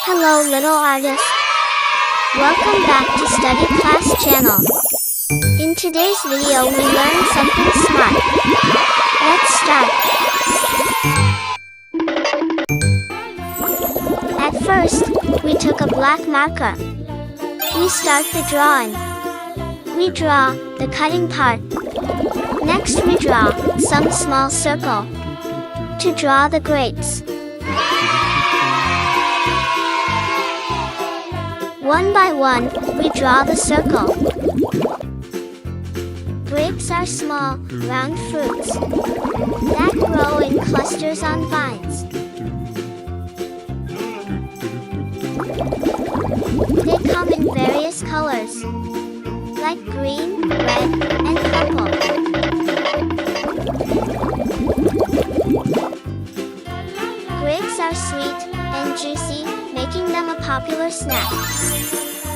Hello little artist. Welcome back to Study Class channel. In today's video we learn something smart. Let's start. At first, we took a black marker. We start the drawing. We draw the cutting part. Next we draw some small circle to draw the grapes. One by one, we draw the circle. Grapes are small, round fruits that grow in clusters on vines. They come in various colors, like green, red, and purple. Grapes are sweet and juicy, making them a popular snack.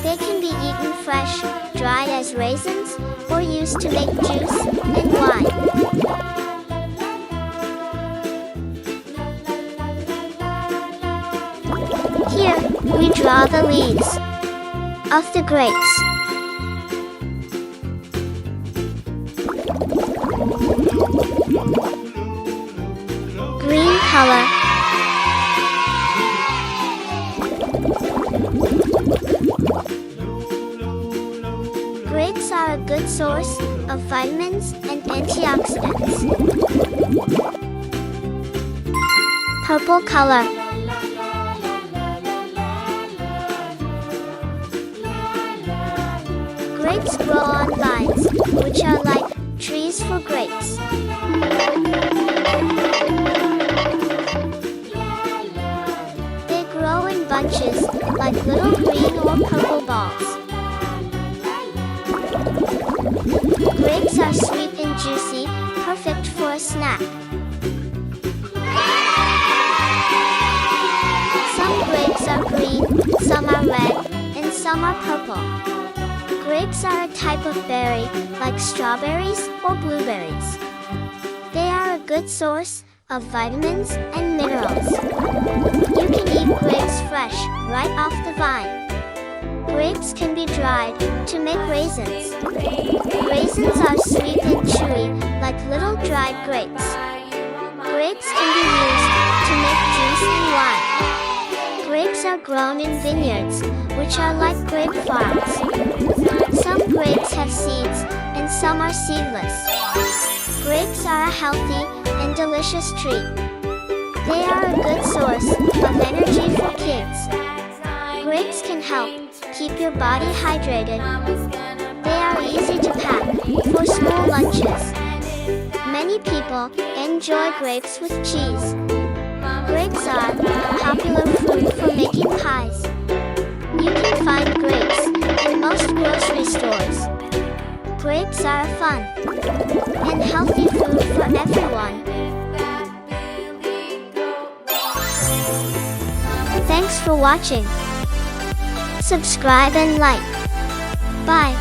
They can be eaten fresh, dried as raisins, or used to make juice and wine. Here, we draw the leaves of the grapes. Green color. Grapes are a good source of vitamins and antioxidants. Purple color. Grapes grow on vines, which are like trees for grapes. They grow in bunches, like little green or purple balls. Grapes are sweet and juicy, perfect for a snack. Some grapes are green, some are red, and some are purple. Grapes are a type of berry, like strawberries or blueberries. They are a good source of vitamins and minerals. You can eat grapes fresh, right off the vine. Grapes can be dried to make raisins. Raisins are sweet and chewy, like little dried grapes. Grapes can be used to make juice and wine. Grapes are grown in vineyards, which are like grape farms. Some grapes have seeds, and some are seedless. Grapes are a healthy and delicious treat. They are a good source of energy for kids. Grapes can help keep your body hydrated. They are easy to pack for school lunches. Many people enjoy grapes with cheese. Grapes are a popular fruit for making pies. You can find grapes in most grocery stores. Grapes are a fun and healthy food for everyone. Thanks for watching. Subscribe and like. Bye.